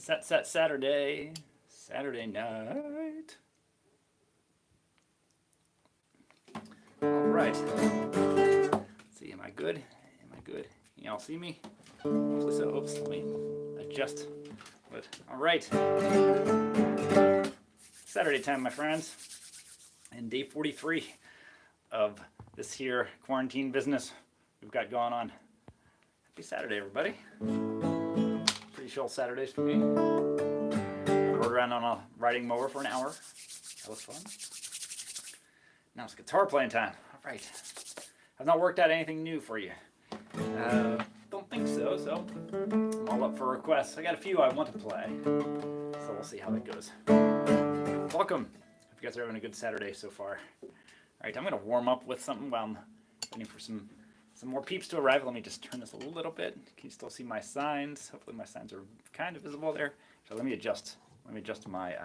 Saturday night. All right. Let's see, am I good? Can y'all see me? Hopefully so. Oops, let me adjust. But all right. Saturday time, my friends, and day 43 of this here quarantine business we've got going on. Happy Saturday, everybody. Pretty chill Saturdays for me. I rode around on a riding mower for an hour. That was fun. Now it's guitar playing time. All right. I've not worked out anything new for you. Don't think so, so I'm all up for requests. I got a few I want to play, so we'll see how that goes. Welcome. Hope you guys are having a good Saturday so far. All right, I'm going to warm up with something while I'm waiting for some more peeps to arrive. Let me just turn this a little bit. Can you still see my signs? Hopefully my signs are kind of visible there. So let me adjust my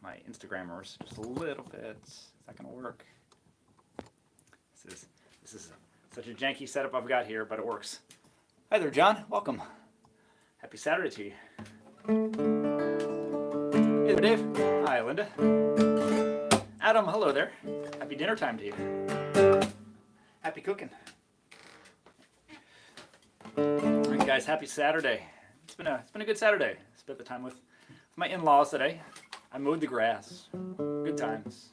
my Instagrammers just a little bit. Is that going to work? This is such a janky setup I've got here, but it works. Hi there, John. Welcome. Happy Saturday to you. Hey there, Dave. Hi, Linda. Adam, hello there. Happy dinner time to you. Happy cooking. All right, guys. Happy Saturday. It's been a good Saturday. Spent the time with my in-laws today. I mowed the grass. Good times.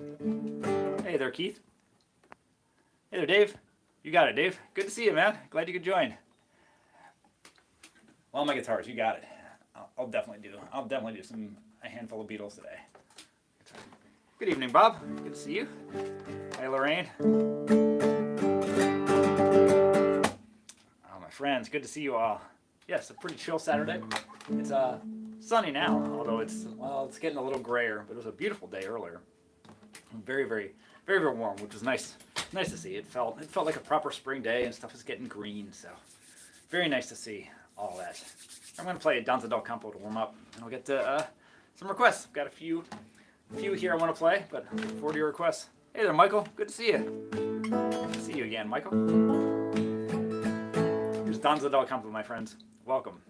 Hey there, Keith. Hey there, Dave. You got it, Dave. Good to see you, man. Glad you could join. Well, my guitars, you got it. I'll definitely do a handful of Beatles today. Good evening, Bob. Good to see you. Hi, Lorraine. Oh, my friends, good to see you all. Yes, a pretty chill Saturday. It's sunny now, although it's getting a little grayer, but it was a beautiful day earlier. Very, very, very, very warm, which was nice. Nice to see. It felt like a proper spring day, and stuff is getting green, so very nice to see all that. I'm going to play a Danza del Campo to warm up, and I'll get to some requests. I've got a few here I want to play, but I look forward to your requests. Hey there, Michael. Good to see you. Good to see you again, Michael. Here's Danza del Campo, my friends. Welcome.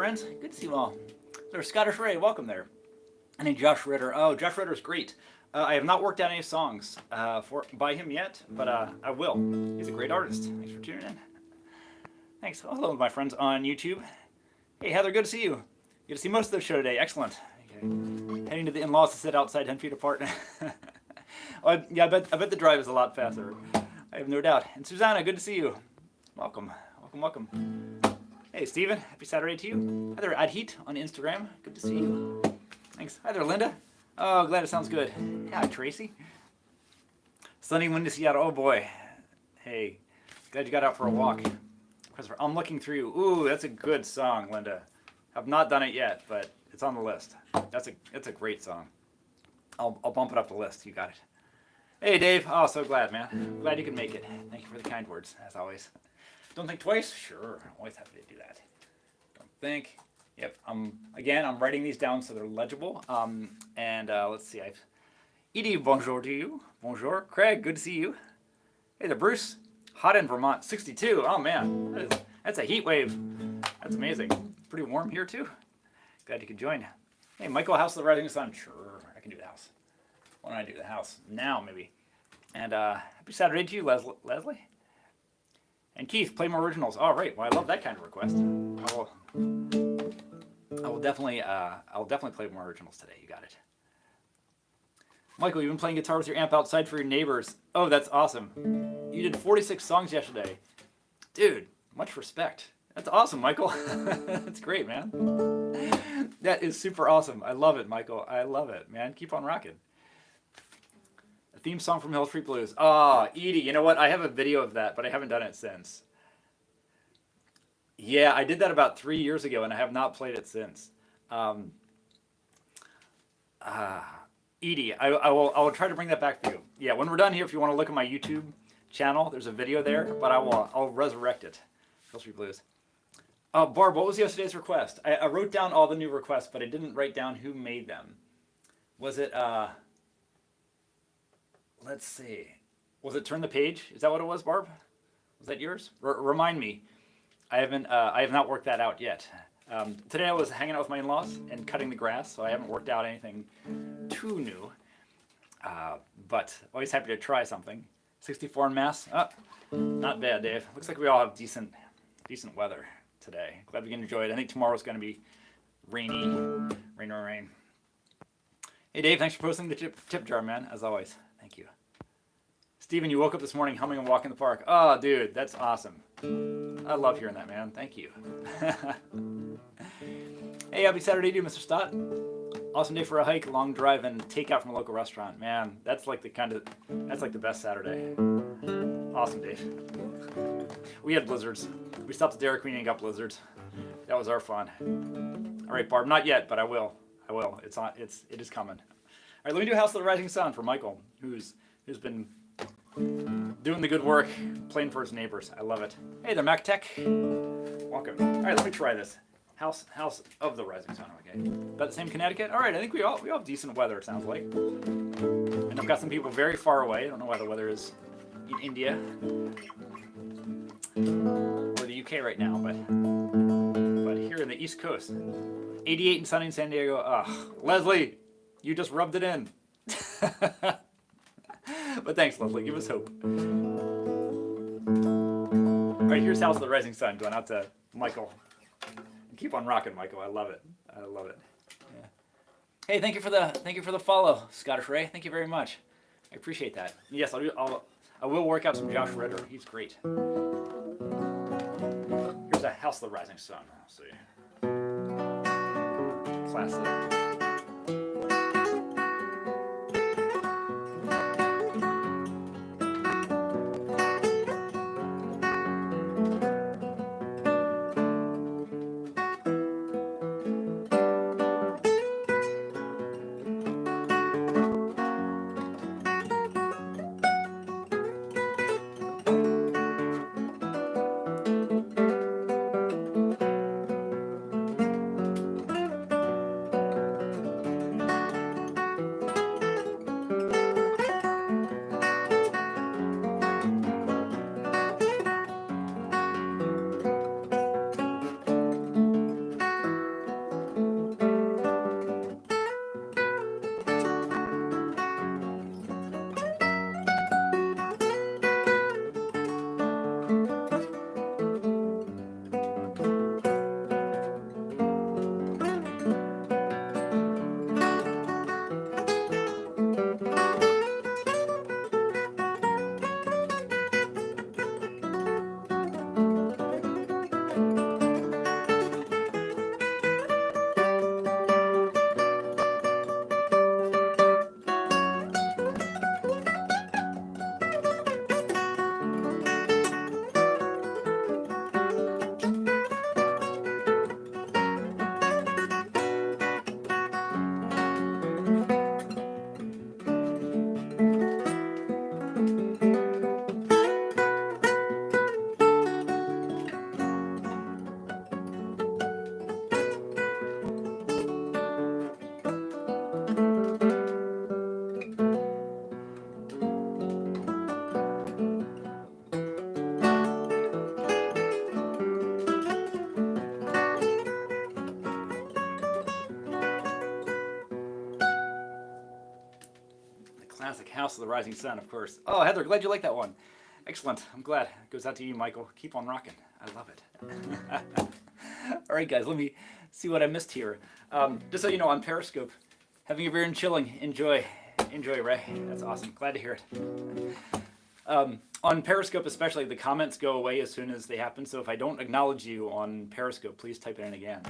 friends. Good to see you all. There's Scottish Ray. Welcome there. And then Josh Ritter. Oh, Josh Ritter's great. I have not worked out any songs by him yet, but I will. He's a great artist. Thanks for tuning in. Thanks. Hello, my friends on YouTube. Hey, Heather, good to see you. Good to see most of the show today. Excellent. Okay. Heading to the in-laws to sit outside 10 feet apart. Oh, yeah, I bet the drive is a lot faster. I have no doubt. And Susanna, good to see you. Welcome. Welcome, welcome. Hey, Steven. Happy Saturday to you. Hi there, Adheat on Instagram. Good to see you. Thanks. Hi there, Linda. Oh, glad it sounds good. Yeah, Tracy. Sunny wind to Seattle. Oh, boy. Hey, glad you got out for a walk. I'm looking through. Ooh, that's a good song, Linda. I've not done it yet, but it's on the list. It's a great song. I'll bump it up the list. You got it. Hey, Dave. Oh, so glad, man. Glad you could make it. Thank you for the kind words, as always. Don't think twice? Sure. Always happy to do that. Don't think. Yep. I'm writing these down so they're legible. Let's see. Edie, bonjour to you. Bonjour. Craig, good to see you. Hey there, Bruce. Hot in Vermont, 62. Oh, man. That's a heat wave. That's amazing. Pretty warm here, too. Glad you could join. Hey, Michael, House of the Rising Sun. Sure, I can do the house. Why don't I do the house? Now, maybe. And happy Saturday to you, Leslie. And Keith, play more originals. All right. Well, I love that kind of request. I'll definitely play more originals today. You got it. Michael, you've been playing guitar with your amp outside for your neighbors. Oh, that's awesome. You did 46 songs yesterday. Dude, much respect. That's awesome, Michael. That's great, man. That is super awesome. I love it, Michael. I love it, man. Keep on rocking. A theme song from Hill Street Blues. Oh, Edie, you know what? I have a video of that, but I haven't done it since. Yeah, I did that about 3 years ago, and I have not played it since. Edie, I will try to bring that back for you. Yeah, when we're done here, if you want to look at my YouTube channel, there's a video there, but I'll resurrect it. Hill Street Blues. Barb, what was yesterday's request? I wrote down all the new requests, but I didn't write down who made them. Was it, let's see. Was it Turn the Page? Is that what it was, Barb? Was that yours? Remind me. I have not worked that out yet. Today I was hanging out with my in-laws and cutting the grass, so I haven't worked out anything too new. But always happy to try something. 64 in Mass. Oh, not bad, Dave. Looks like we all have decent weather today. Glad we can enjoy it. I think tomorrow's going to be rainy. Rain. Hey, Dave, thanks for posting the tip jar, man, as always. Thank you. Steven, you woke up this morning humming and walking in the park. Oh, dude, that's awesome. I love hearing that, man. Thank you. Hey, happy Saturday to you, Mr. Stott. Awesome day for a hike, long drive, and takeout from a local restaurant. Man, that's like the best Saturday. Awesome day. We had blizzards. We stopped at Dairy Queen and got blizzards. That was our fun. All right, Barb, not yet, but I will. It is coming. All right, let me do House of the Rising Sun for Michael, who's been doing the good work, playing for his neighbors. I love it. Hey there, Mac Tech. Welcome. All right, let me try this. House of the Rising Sun. Okay. About the same Connecticut. All right, I think we all have decent weather. It sounds like. And I've got some people very far away. I don't know why the weather is in India or the UK right now, but here in the East Coast, 88 and sunny in San Diego. Leslie, you just rubbed it in. But thanks, Leslie. Give us hope. All right, here's House of the Rising Sun going out to Michael. Keep on rocking, Michael. I love it. Yeah. Hey, thank you for the follow, Scottish Ray. Thank you very much. I appreciate that. Yes, I will work out some Josh Ritter. He's great. Here's a House of the Rising Sun. Let's see. Classic. House of the Rising Sun, of course. Oh, Heather, glad you like that one. Excellent. I'm glad. It goes out to you, Michael. Keep on rocking. I love it. All right, guys, let me see what I missed here. Just so you know, on Periscope, having a beer and chilling. Enjoy, Ray. That's awesome. Glad to hear it. On Periscope especially, the comments go away as soon as they happen. So if I don't acknowledge you on Periscope, please type it in again.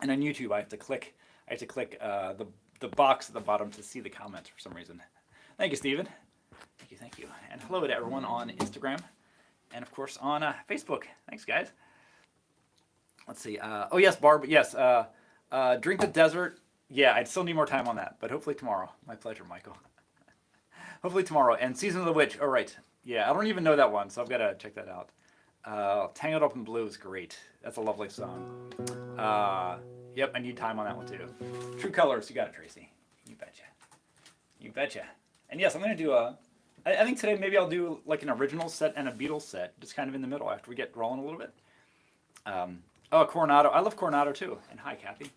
And on YouTube, I have to click the box at the bottom to see the comment for some reason. Thank you, Stephen. Thank you. And hello to everyone on Instagram, and of course on Facebook. Thanks, guys. Let's see. Oh yes, Barb. Yes. Drink the desert. Yeah, I'd still need more time on that, but hopefully tomorrow. My pleasure, Michael. Hopefully tomorrow. And Season of the Witch. All right. Yeah, I don't even know that one, so I've got to check that out. Tangled Up in Blue is great. That's a lovely song. Yep, I need time on that one too. True Colors. You got it, Tracy. You betcha. You betcha. And yes, I'm going to do I think today maybe I'll do like an original set and a Beatles set, just kind of in the middle after we get rolling a little bit. Oh, Coronado. I love Coronado too. And hi, Kathy.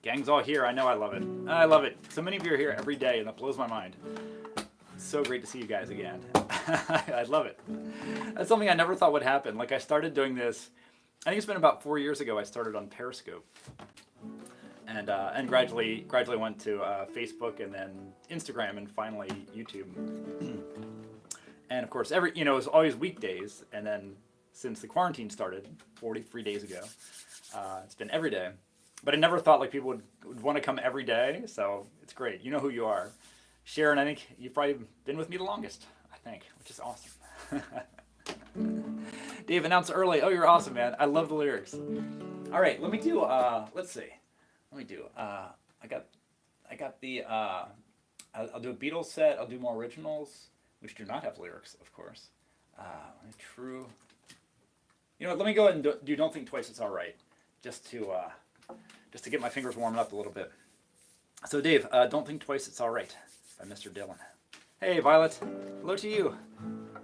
Gang's all here. I know I love it. I love it. So many of you are here every day, and that blows my mind. It's so great to see you guys again. I love it. That's something I never thought would happen. Like I started doing this, I think it's been about 4 years ago I started on Periscope. And gradually went to Facebook and then Instagram and finally YouTube. And of course, it was always weekdays. And then since the quarantine started 43 days ago, it's been every day. But I never thought like people would want to come every day. So it's great. You know who you are. Sharon, I think you've probably been with me the longest, I think, which is awesome. Dave, announced early. Oh, you're awesome, man. I love the lyrics. All right, let me do, let's see. Let me do, I got the, I'll do a Beatles set. I'll do more originals, which do not have lyrics, of course. True. You know what, let me go ahead and do Don't Think Twice, It's All Right, just to get my fingers warming up a little bit. So Dave, Don't Think Twice, It's All Right, by Mr. Dylan. Hey, Violet. Hello to you.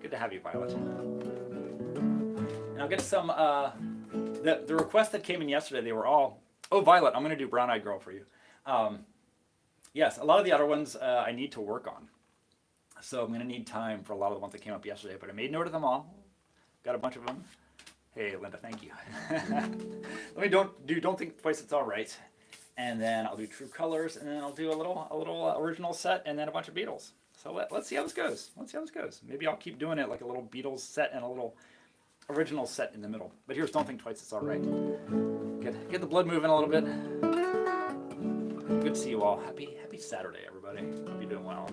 Good to have you, Violet. And I'll get some, the requests that came in yesterday, they were all, oh, Violet, I'm going to do Brown Eyed Girl for you. Yes, a lot of the other ones I need to work on. So I'm going to need time for a lot of the ones that came up yesterday, but I made note of them all. Got a bunch of them. Hey, Linda, thank you. Let me Don't Think Twice, It's All Right. And then I'll do True Colors, and then I'll do a little original set, and then a bunch of Beatles. So let's see how this goes. Maybe I'll keep doing it like a little Beatles set and a little original set in the middle. But here's Don't Think Twice, It's All Right. Get the blood moving a little bit. Good to see you all. Happy Saturday, everybody. Hope you're doing well.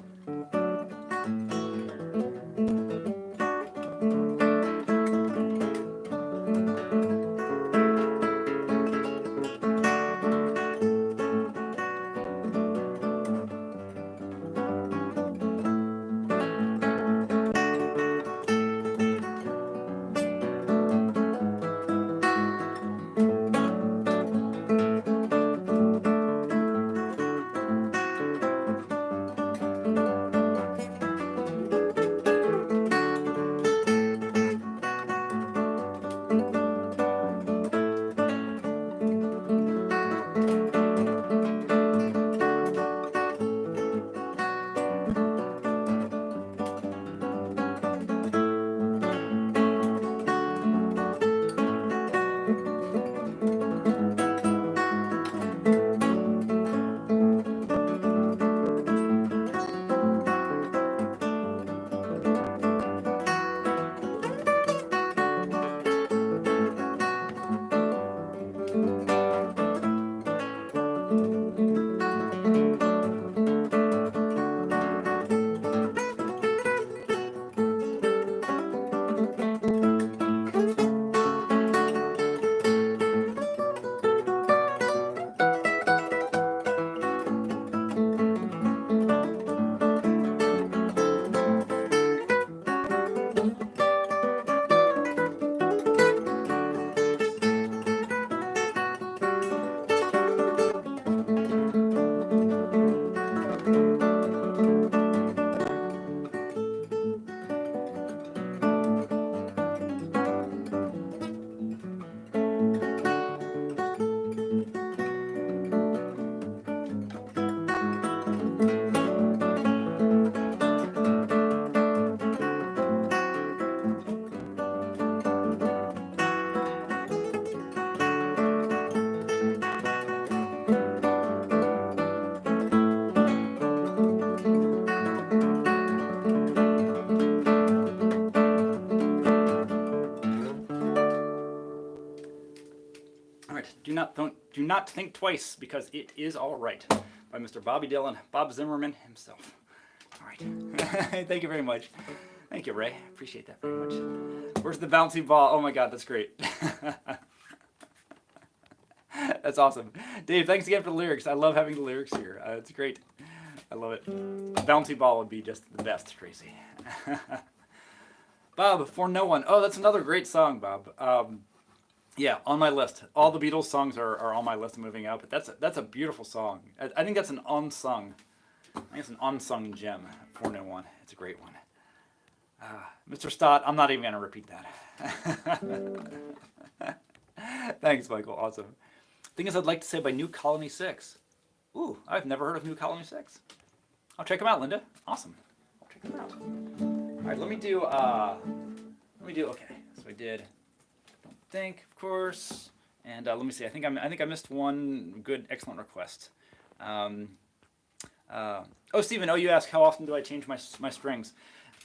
Do not think twice, because it is all right, by Mr. Bobby Dylan, Bob Zimmerman himself. All right. Thank you very much. Thank you, Ray. Appreciate that very much. Where's the bouncy ball? Oh my God, that's great. That's awesome. Dave, thanks again for the lyrics. I love having the lyrics here. It's great. I love it. Bouncy ball would be just the best, Tracy. Bob, For No One. Oh, that's another great song, Bob. Yeah, on my list. All the Beatles songs are on my list moving out, but that's a beautiful song. I think that's an unsung. I think it's an unsung gem. For No One. It's a great one. Mr. Stott, I'm not even going to repeat that. Thanks, Michael. Awesome. Thing is, I'd like to say by New Colony 6. Ooh, I've never heard of New Colony 6. I'll check them out, Linda. Awesome. I'll check them out. All right, let me do, okay. So I did Don't Think, of course. And let me see. I think I missed one good, excellent request. Stephen, you ask how often do I change my strings?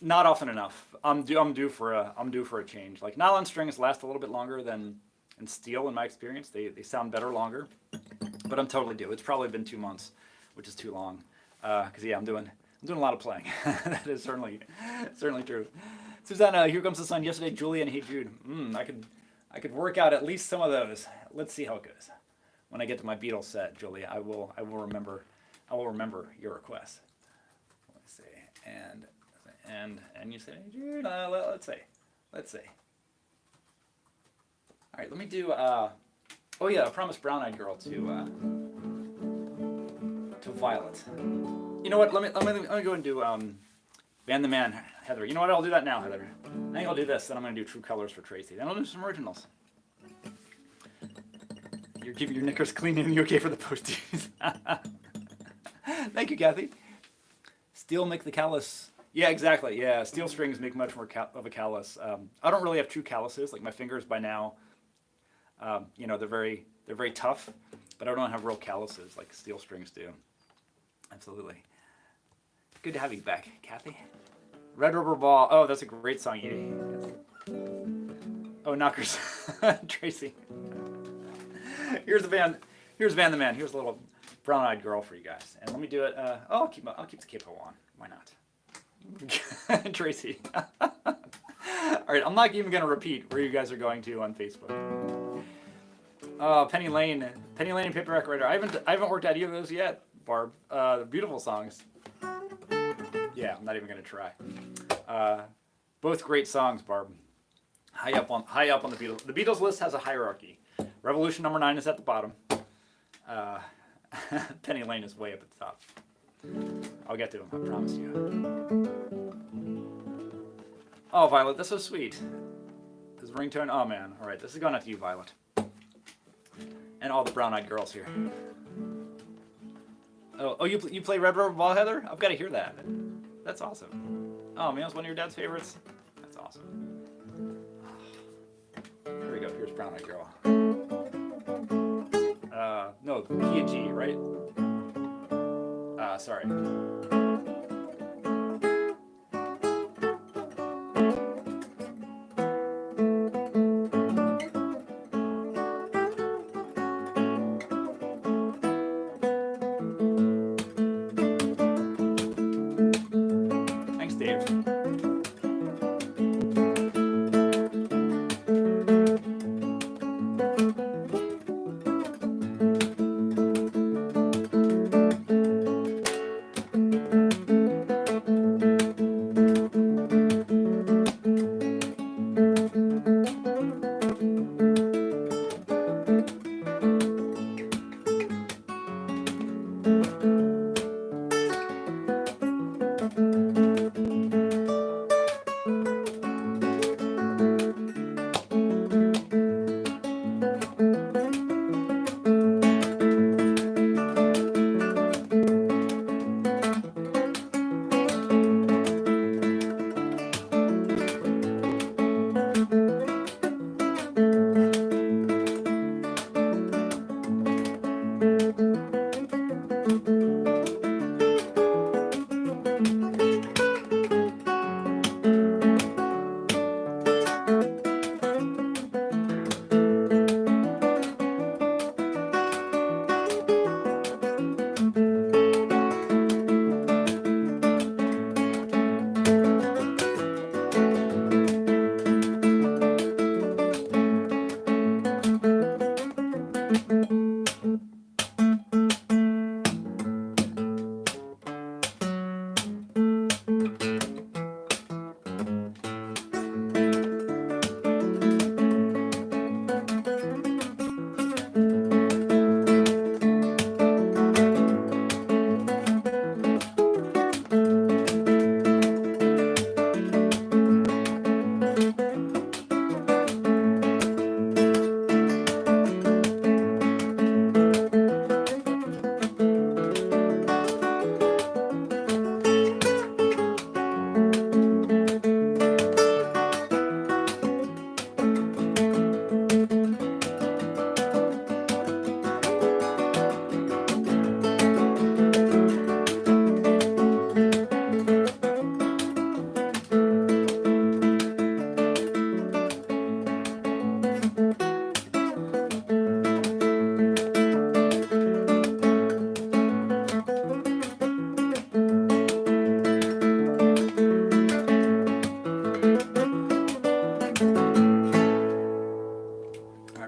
Not often enough. I'm due for a change. Like nylon strings last a little bit longer than steel in my experience. They sound better longer, but I'm totally due. It's probably been 2 months, which is too long. Because I'm doing a lot of playing. That is certainly true. Susanna, Here Comes the Sun. Yesterday, Julia and Hey Jude. I could work out at least some of those. Let's see how it goes. When I get to my Beatles set, Julia, I will remember your request. Let's see. And you say, Jude, let's see. All right, let me do. I promised Brown Eyed Girl to Violet. You know what? Let me go and do Van the Man, Heather. You know what? I'll do that now, Heather. I think I'll do this. Then I'm going to do True Colors for Tracy. Then I'll do some originals. You're keeping your knickers clean and you okay for the posties? Thank you, Kathy. Steel make the callus. Yeah, exactly. Yeah, steel strings make much more of a callus. I don't really have true calluses. Like my fingers by now, they're very tough, but I don't have real calluses like steel strings do. Absolutely. Good to have you back, Kathy. Red Rubber Ball. Oh, that's a great song. Oh, Knockers. Tracy. Here's Van the Man. Here's a little Brown Eyed Girl for you guys. And let me do it. I'll keep the capo on. Why not? Tracy. All right, I'm not even going to repeat where you guys are going to on Facebook. Penny Lane and Paperback Writer. I haven't worked out either of those yet, Barb. Beautiful songs. Yeah, I'm not even going to try. Both great songs, Barb. High up on the Beatles. The Beatles list has a hierarchy. Revolution number 9 is at the bottom. Penny Lane is way up at the top. I'll get to him, I promise you. Oh, Violet, that's so sweet. This ringtone, oh man. All right, this is going out to you, Violet. And all the brown-eyed girls here. Oh, you play Red Rubber Ball, Heather? I've got to hear that. That's awesome. Oh man, it's one of your dad's favorites. That's awesome. Here we go. Here's Brown-Eyed Girl. No, P and G, right? Sorry. Thanks, Dave.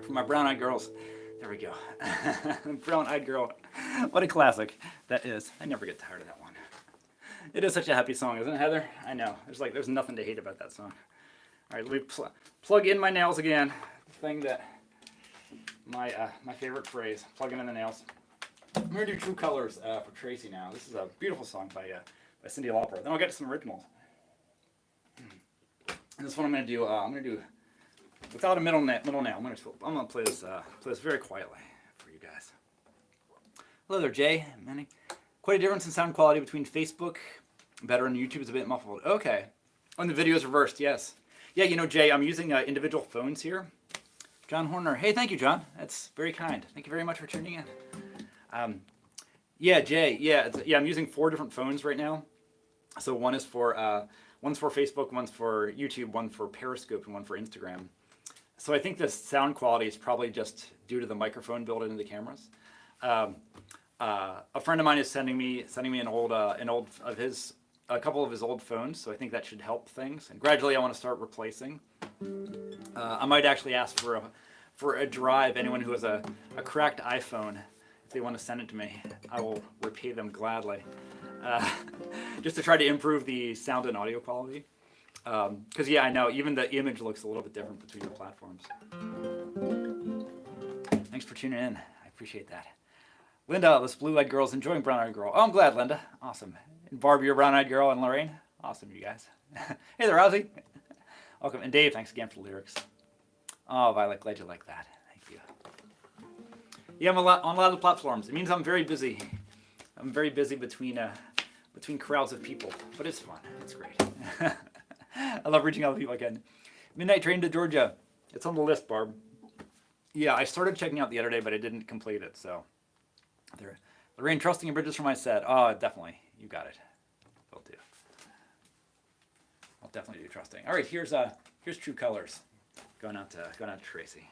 for my brown-eyed girls. There we go. Brown-eyed girl. What a classic that is. I never get tired of that one. It is such a happy song, isn't it, Heather? I know. There's nothing to hate about that song. All right, let me plug in my nails again. The thing that my favorite phrase, plugging in the nails. I'm gonna do True Colors for Tracy now. This is a beautiful song by Cyndi Lauper. Then I'll get to some originals. And this one I'm gonna do without a middle nail. I'm gonna play this very quietly for you guys. Hello there, Jay. Manny. Quite a difference in sound quality between Facebook, better, and YouTube is a bit muffled. Okay. Oh, and the video is reversed, yes. Yeah, you know, Jay, I'm using individual phones here. John Horner. Hey, thank you, John. That's very kind. Thank you very much for tuning in. Yeah, Jay. Yeah, I'm using 4 different phones right now. So one's for Facebook, one's for YouTube, one for Periscope, and one for Instagram. So I think the sound quality is probably just due to the microphone built into the cameras. A friend of mine is sending me a couple of his old phones, so I think that should help things. And gradually, I want to start replacing. I might actually ask for a drive. Anyone who has a cracked iPhone, if they want to send it to me, I will repay them gladly. Just to try to improve the sound and audio quality. Because yeah, I know even the image looks a little bit different between the platforms. Thanks for tuning in. I appreciate that. Linda, this blue-eyed girl's enjoying brown-eyed girl. Oh, I'm glad, Linda. Awesome. And Barb, you're brown-eyed girl, and Lorraine. Awesome, you guys. Hey there, Ozzy. Welcome. And Dave, thanks again for the lyrics. Oh, Violet, glad you like that. Thank you. Yeah, I'm on a lot of platforms. It means I'm very busy. I'm very busy between crowds of people, but it's fun. It's great. I love reaching out to people again. Midnight Train to Georgia. It's on the list, Barb. Yeah, I started checking out the other day, but I didn't complete it, so. Lorraine, trusting in bridges for my set. Oh, definitely. You got it. Will do. I'll definitely do trusting. All right, here's True Colors. Going out to Tracy.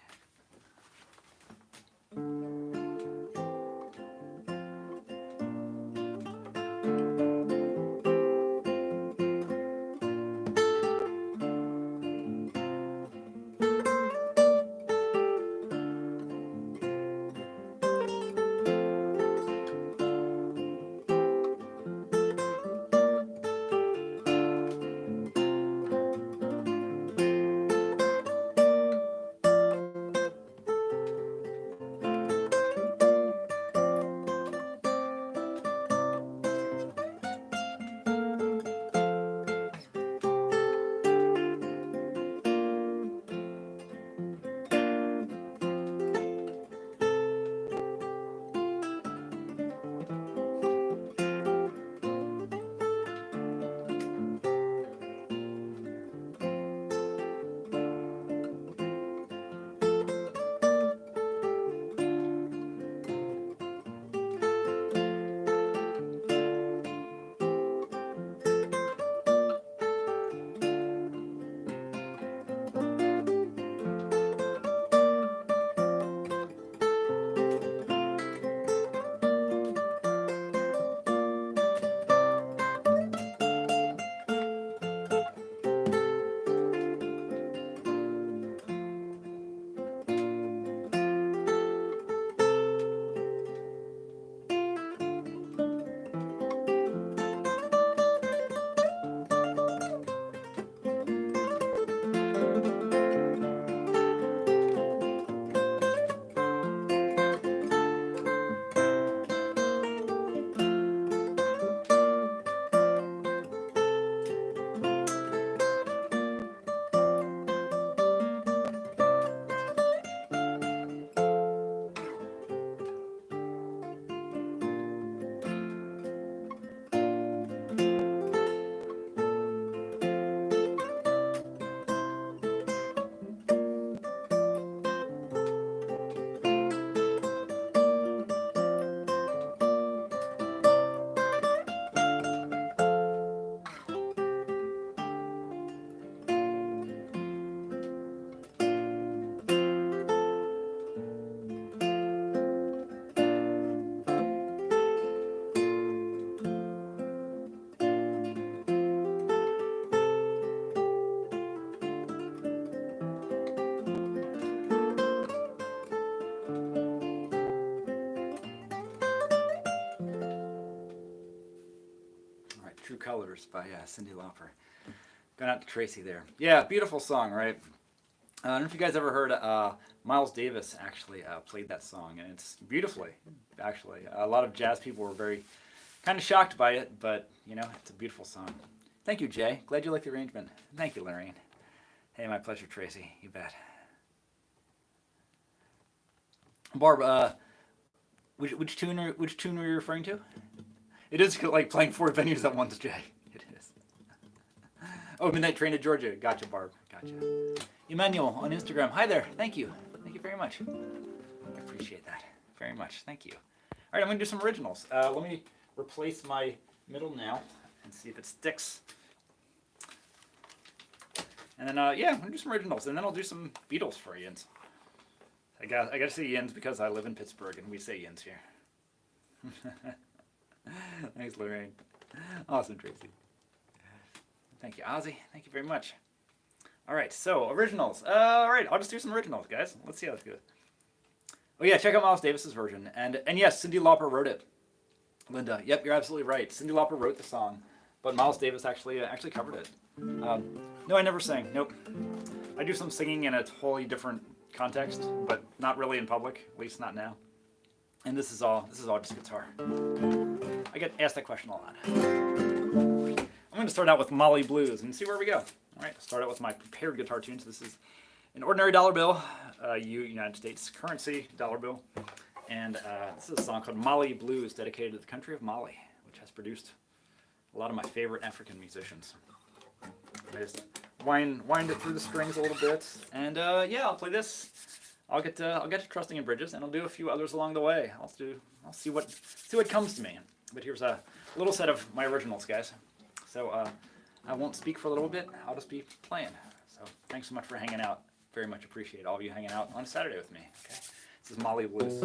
Colors by Cyndi Lauper. Going out to Tracy there. Yeah, beautiful song, right? I don't know if you guys ever heard Miles Davis actually played that song, and it's beautifully, actually. A lot of jazz people were very kind of shocked by it, but, you know, it's a beautiful song. Thank you, Jay. Glad you liked the arrangement. Thank you, Lorraine. Hey, my pleasure, Tracy. You bet. Barb, which tune were you referring to? It is like playing 4 venues at once, Jay. It is. Oh, Midnight Train to Georgia. Gotcha, Barb. Gotcha. Emmanuel on Instagram. Hi there. Thank you. Thank you very much. I appreciate that very much. Thank you. All right, I'm going to do some originals. Let me replace my middle now and see if it sticks. And then, yeah, I'm going to do some originals. And then I'll do some Beatles for Ian's. I got to say Ian's because I live in Pittsburgh and we say Ian's here. Thanks, Lorraine. Awesome, Tracy. Thank you, Ozzy. Thank you very much. All right, so originals. All right, I'll just do some originals, guys. Let's see how this goes. Oh yeah, check out Miles Davis's version. And yes, Cyndi Lauper wrote it. Linda, yep, you're absolutely right. Cyndi Lauper wrote the song, but Miles Davis actually covered it. No, I never sang. Nope. I do some singing in a totally different context, but not really in public, at least not now. And this is all just guitar. I get asked that question a lot. I'm going to start out with Molly Blues and see where we go. All right, start out with my prepared guitar tunes. This is an ordinary dollar bill, United States currency dollar bill. And this is a song called Molly Blues, dedicated to the country of Mali, which has produced a lot of my favorite African musicians. I just wind it through the strings a little bit, and yeah, I'll play this. I'll get to Trusting in Bridges, and I'll do a few others along the way. I'll see what comes to me. But here's a little set of my originals, guys. So I won't speak for a little bit. I'll just be playing. So thanks so much for hanging out. Very much appreciate all of you hanging out on Saturday with me. Okay, this is Molly Blues.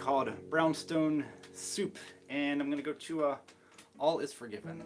called Brownstone Soup, and I'm gonna go to All Is Forgiven.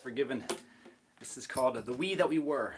forgiven. This is called The We That We Were.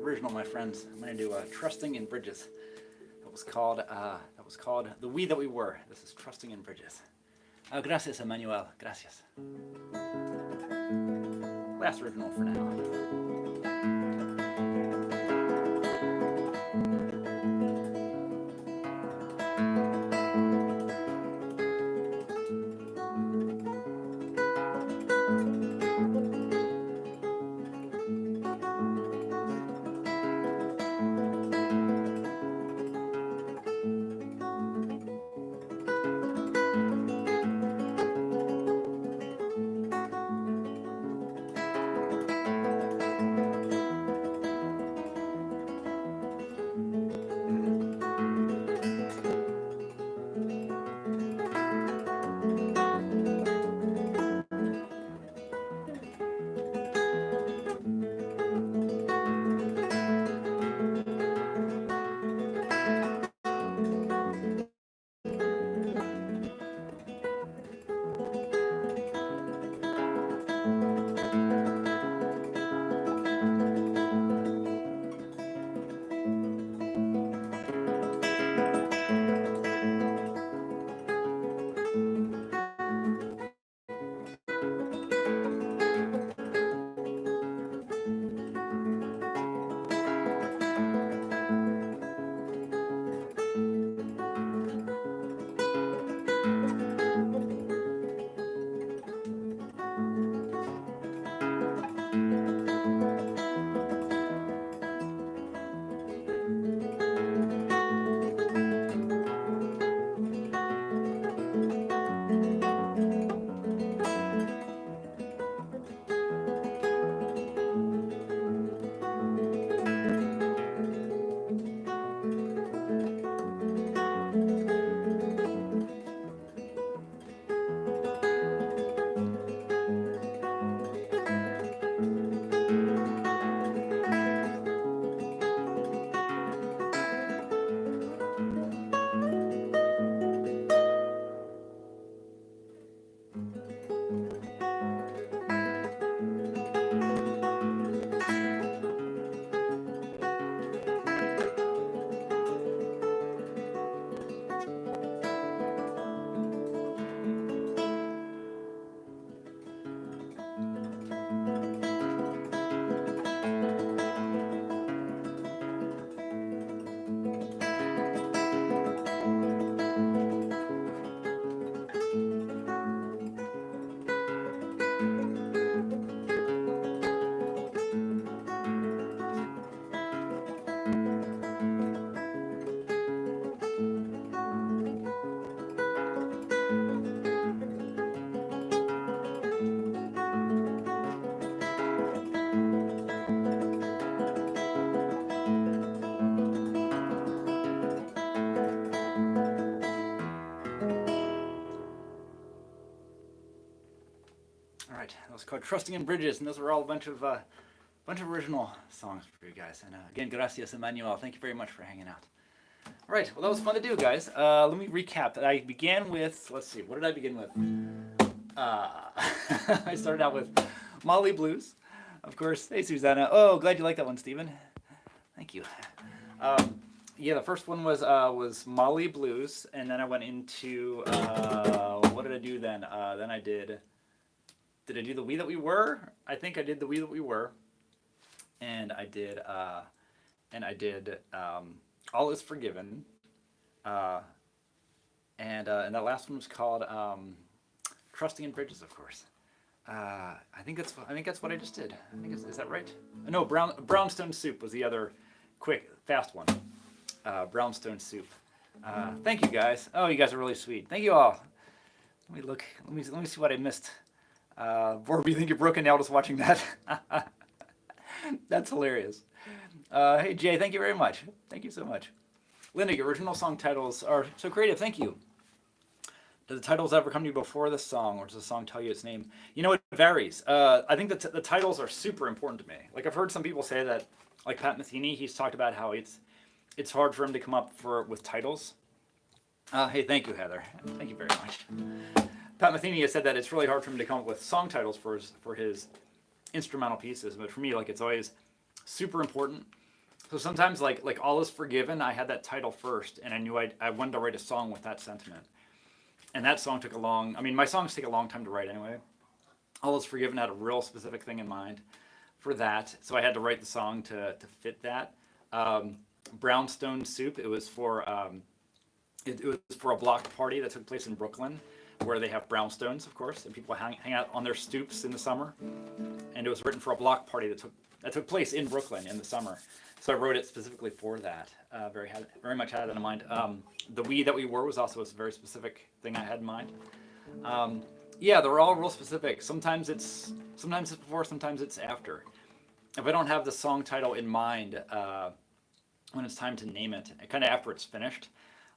Original, my friends. I'm going to do Trusting in Bridges. That was called The We That We Were. This is Trusting in Bridges. Gracias, Emmanuel. Gracias. Last original for now. All right, that was called "Trusting in Bridges," and those were all a bunch of original songs for you guys. And again, gracias, Emmanuel. Thank you very much for hanging out. All right, well, that was fun to do, guys. Let me recap. I began with, let's see, what did I begin with? I started out with Molly Blues, of course. Hey, Susanna. Oh, glad you like that one, Stephen. Thank you. Yeah, the first one was Molly Blues, and then I went into what did I do then? Then I did I do the We That We Were? I think I did the We That We Were, and I did All Is Forgiven, and that last one was called Trusting in Bridges, of course. I think that's what I just did. Is that right? No, Brownstone Soup was the other quick, fast one. Brownstone Soup. Thank you guys. Oh, you guys are really sweet. Thank you all. Let me look. Let me see what I missed. Or you think you're broken now just watching that? That's hilarious. Hey Jay, thank you very much. Thank you so much. Linda, your original song titles are so creative. Thank you. Do the titles ever come to you before the song, or does the song tell you its name? You know, it varies. I think that the titles are super important to me. Like, I've heard some people say that, like Pat Metheny, he's talked about how it's hard for him to come up with titles. Hey, thank you, Heather. Thank you very much. Pat Metheny has said that it's really hard for him to come up with song titles for his instrumental pieces, but for me, like, it's always super important. So sometimes, like All Is Forgiven, I had that title first, and I knew I wanted to write a song with that sentiment. And that song took my songs take a long time to write anyway. All Is Forgiven had a real specific thing in mind for that, so I had to write the song to fit that. Brownstone Soup, it was for a block party that took place in Brooklyn, where they have brownstones, of course, and people hang out on their stoops in the summer. And it was written for a block party that took place in Brooklyn in the summer. So I wrote it specifically for that. Very much had that in mind. The We That We Were was also a very specific thing I had in mind. Yeah, they're all real specific. Sometimes it's before, sometimes it's after. If I don't have the song title in mind when it's time to name it, kind of after it's finished,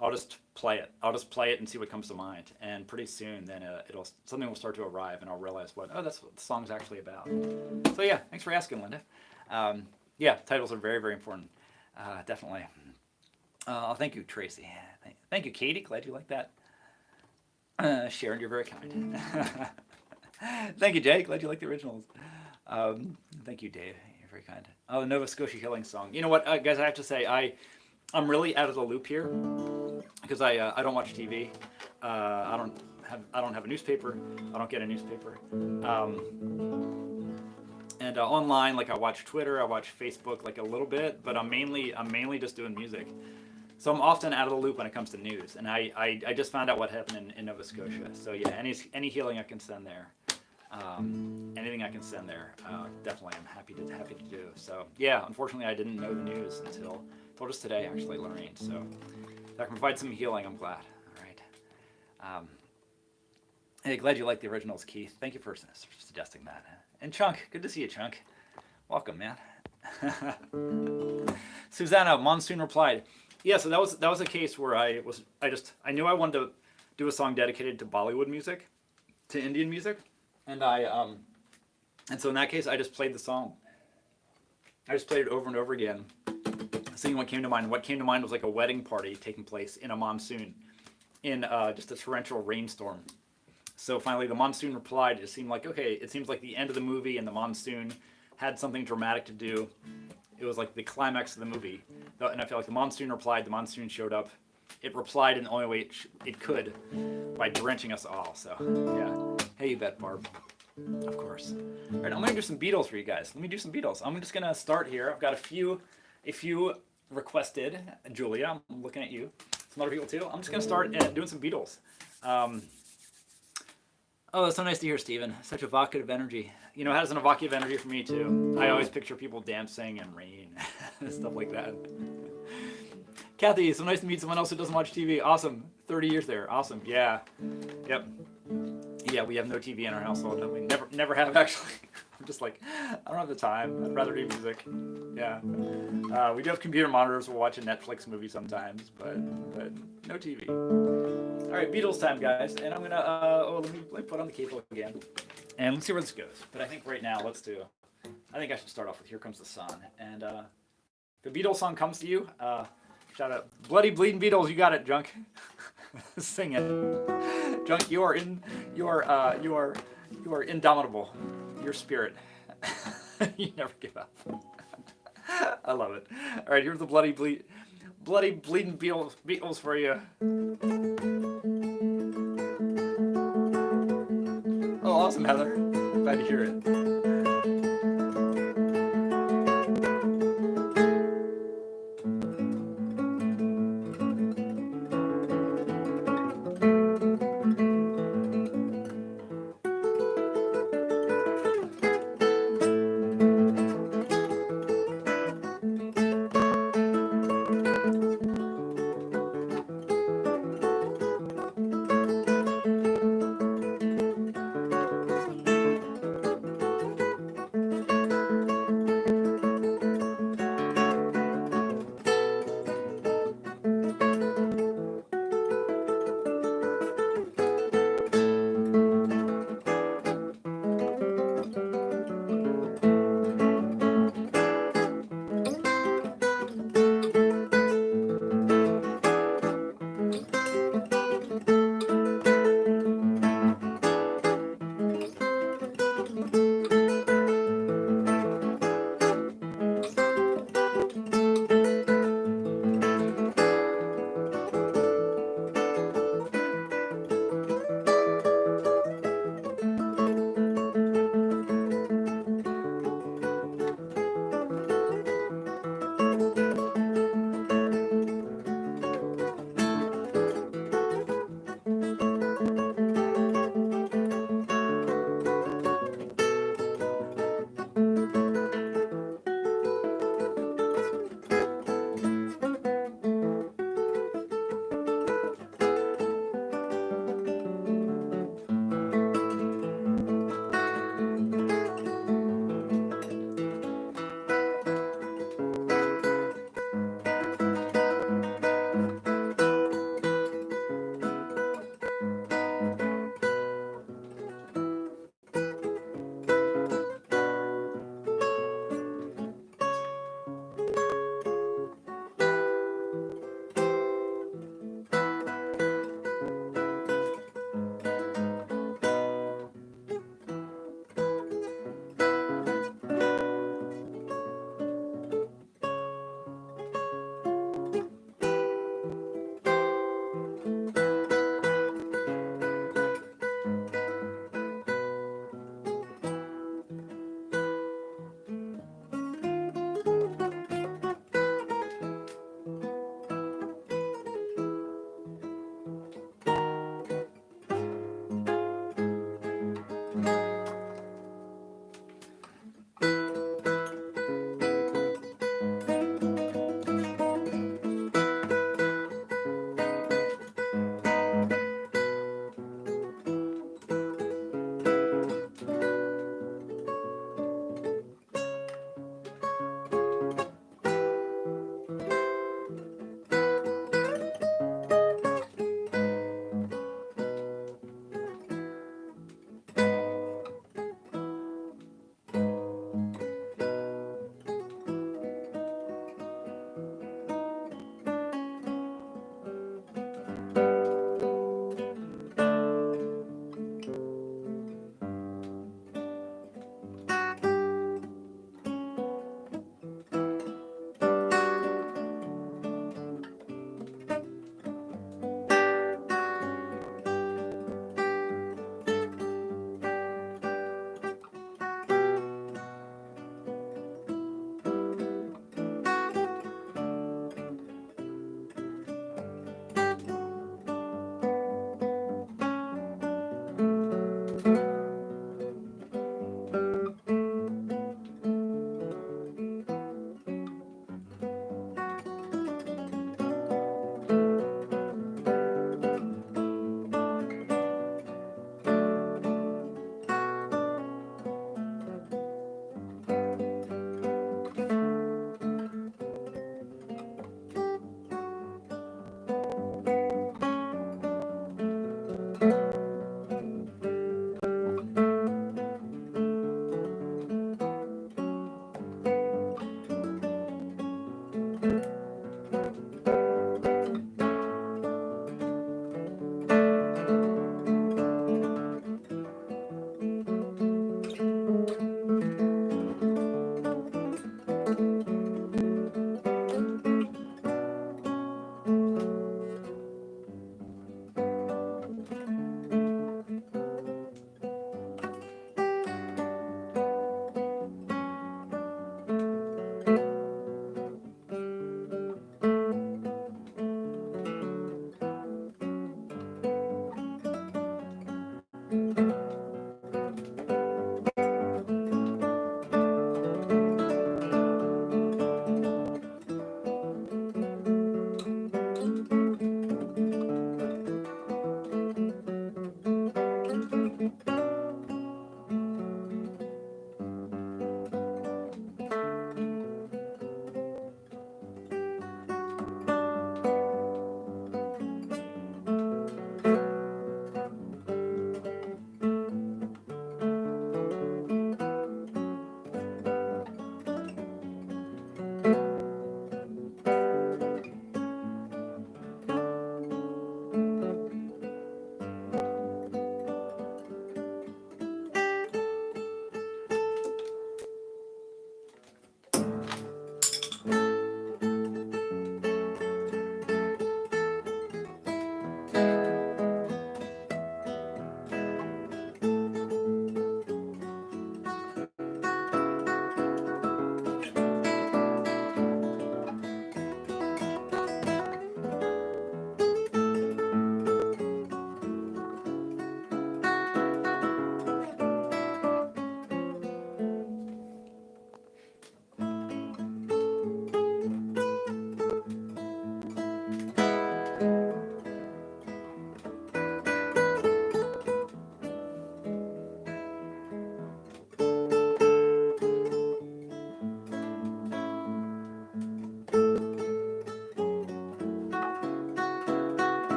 I'll just play it. And see what comes to mind. And pretty soon, then something will start to arrive, and I'll realize that's what the song's actually about. So yeah, thanks for asking, Linda. Yeah, titles are very, very important. Definitely. Thank you, Tracy. Thank you, Katie. Glad you like that. Sharon, you're very kind. Thank you, Jay. Glad you like the originals. Thank you, Dave. You're very kind. Oh, the Nova Scotia Healing Song. You know what, guys? I have to say, I'm really out of the loop here because I don't watch TV. I don't have a newspaper. I don't get a newspaper. And online, like, I watch Twitter, I watch Facebook, like, a little bit, but I'm mainly just doing music. So I'm often out of the loop when it comes to news, and I just found out what happened in Nova Scotia. So yeah, any healing I can send there, anything I can send there, definitely I'm happy to do. So yeah, unfortunately I didn't know the news until just today, actually, Lorraine. So if I can provide some healing, I'm glad. All right. Hey, glad you like the originals, Keith. Thank you for suggesting that. And Chunk, good to see you, Chunk. Welcome, man. Susanna, Monsoon replied, yeah, so that was a case where I knew I wanted to do a song dedicated to Bollywood music, to Indian music, and so in that case I just played the song. I just played it over and over again, singing what came to mind. What came to mind was like a wedding party taking place in a monsoon, in just a torrential rainstorm. So finally the monsoon replied. It seemed like, okay, it seems like the end of the movie and the monsoon had something dramatic to do. It was like the climax of the movie. And I feel like the monsoon replied, the monsoon showed up. It replied in the only way it could, by drenching us all. So yeah. Hey, you bet, Barb. Of course. All right, I'm gonna do some Beatles for you guys. Let me do some Beatles. I'm just gonna start here. I've got a few requested. Julia, I'm looking at you. Some other people too. I'm just gonna start doing some Beatles. Oh, it's so nice to hear, Stephen. Such evocative energy. You know, it has an evocative energy for me, too. I always picture people dancing in rain, stuff like that. Kathy, so nice to meet someone else who doesn't watch TV. Awesome. 30 years there. Awesome. Yeah. Yep. Yeah, we have no TV in our household. We never have, actually. I'm just like, I don't have the time. I'd rather do music. Yeah. We do have computer monitors. We'll watch a Netflix movie sometimes, but no TV. All right, Beatles time, guys. And I'm gonna let me put on the cable again. And let's see where this goes. But I think right now, I think I should start off with Here Comes the Sun. And if the Beatles song comes to you, shout out, Bloody Bleeding Beatles, you got it, Junk. Sing it. Junk, you are indomitable. Your spirit. You never give up. I love it. All right, here's the Bloody Bleeding Beatles for you. Oh, awesome, Heather. Glad to hear it.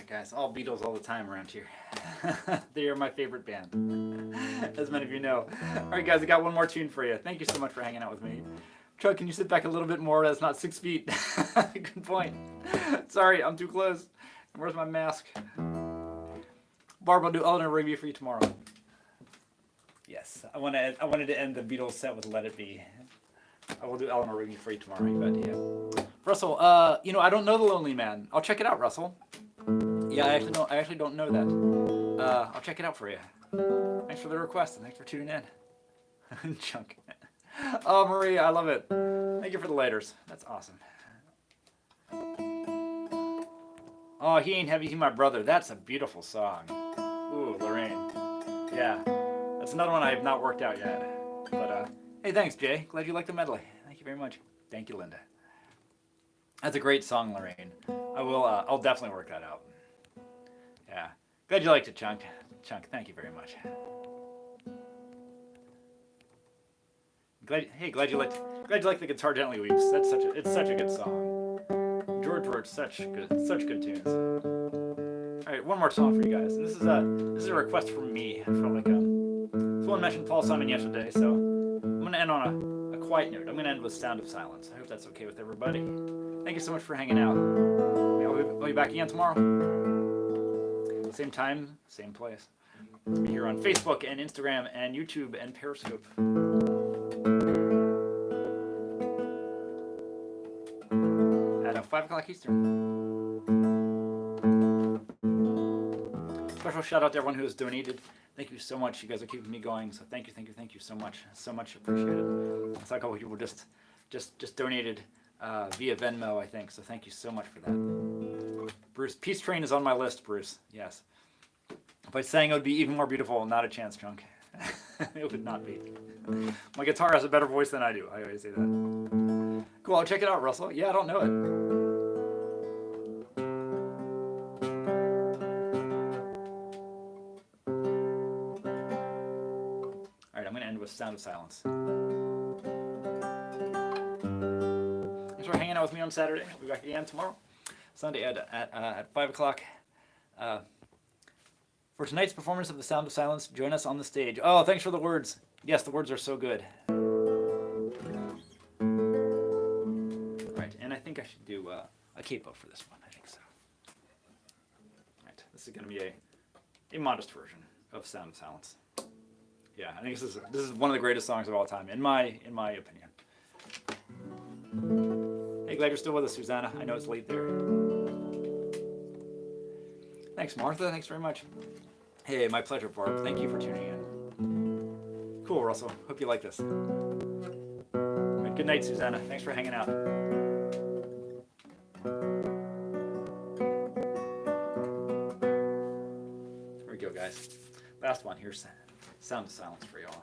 Guys, all Beatles all the time around here. They are my favorite band, as many of you know. All right, guys, I got one more tune for you. Thank you so much for hanging out with me. Chuck, can you sit back a little bit more? That's not 6 feet. Good point. Sorry, I'm too close. Where's my mask? Barb, I'll do Eleanor Rigby for you tomorrow. Yes, I wanted to end the Beatles set with "Let It Be." I will do Eleanor Rigby for you tomorrow. Yeah. Russell, I don't know The Lonely Man. I'll check it out, Russell. Yeah, I actually don't know that. I'll check it out for you. Thanks for the request and thanks for tuning in. Chunk. Oh, Marie, I love it. Thank you for the lighters. That's awesome. Oh, He Ain't Heavy, He My Brother. That's a beautiful song. Ooh, Lorraine. Yeah, that's another one I have not worked out yet. But hey, thanks, Jay. Glad you liked the medley. Thank you very much. Thank you, Linda. That's a great song, Lorraine. I'll definitely work that out. Yeah. Glad you liked it, Chunk. Chunk, thank you very much. Glad you liked the Guitar Gently Weeps. It's such a good song. George wrote such good tunes. All right, one more song for you guys. And this is a request from me. I feel like someone mentioned Paul Simon yesterday, so I'm gonna end on a quiet note. I'm gonna end with Sound of Silence. I hope that's okay with everybody. Thank you so much for hanging out. I'll be back again tomorrow. Same time, same place. I'll be here on Facebook and Instagram and YouTube and Periscope. At 5 o'clock Eastern. Special shout out to everyone who has donated. Thank you so much. You guys are keeping me going. So thank you so much. So much appreciated. It's like a couple people just donated via Venmo, I think. So thank you so much for that. Bruce, Peace Train is on my list, Bruce. Yes. If I sang, it would be even more beautiful. Not a chance, Chunk. It would not be. My guitar has a better voice than I do. I always say that. Cool, I'll check it out, Russell. Yeah, I don't know it. All right, I'm going to end with Sound of Silence. Thanks for hanging out with me on Saturday. I'll be back again tomorrow, Sunday at 5 o'clock. For tonight's performance of The Sound of Silence, join us on the stage. Oh, thanks for the words. Yes, the words are so good. Right, and I think I should do a capo for this one. I think so. Right, this is going to be a modest version of Sound of Silence. Yeah, I think this is one of the greatest songs of all time, in my opinion. Hey, glad you're still with us, Susanna. I know it's late there. Thanks, Martha. Thanks very much. Hey, my pleasure, Barb. Thank you for tuning in. Cool, Russell. Hope you like this. Right, good night, Susanna. Thanks for hanging out. Here we go, guys. Last one. Here's Sound of Silence for y'all.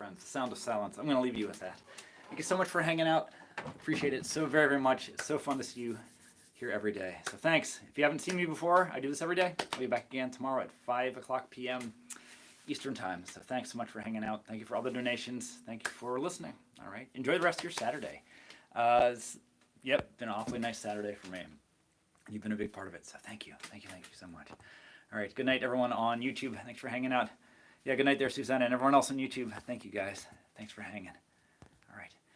friends. The sound of silence. I'm going to leave you with that. Thank you so much for hanging out. Appreciate it so very, very much. It's so fun to see you here every day. So thanks. If you haven't seen me before, I do this every day. I'll be back again tomorrow at 5 o'clock p.m. Eastern time. So thanks so much for hanging out. Thank you for all the donations. Thank you for listening. All right. Enjoy the rest of your Saturday. Yep, been an awfully nice Saturday for me. You've been a big part of it. So thank you. Thank you so much. All right. Good night, everyone on YouTube. Thanks for hanging out. Yeah, good night there, Susanna, and everyone else on YouTube. Thank you, guys. Thanks for hanging.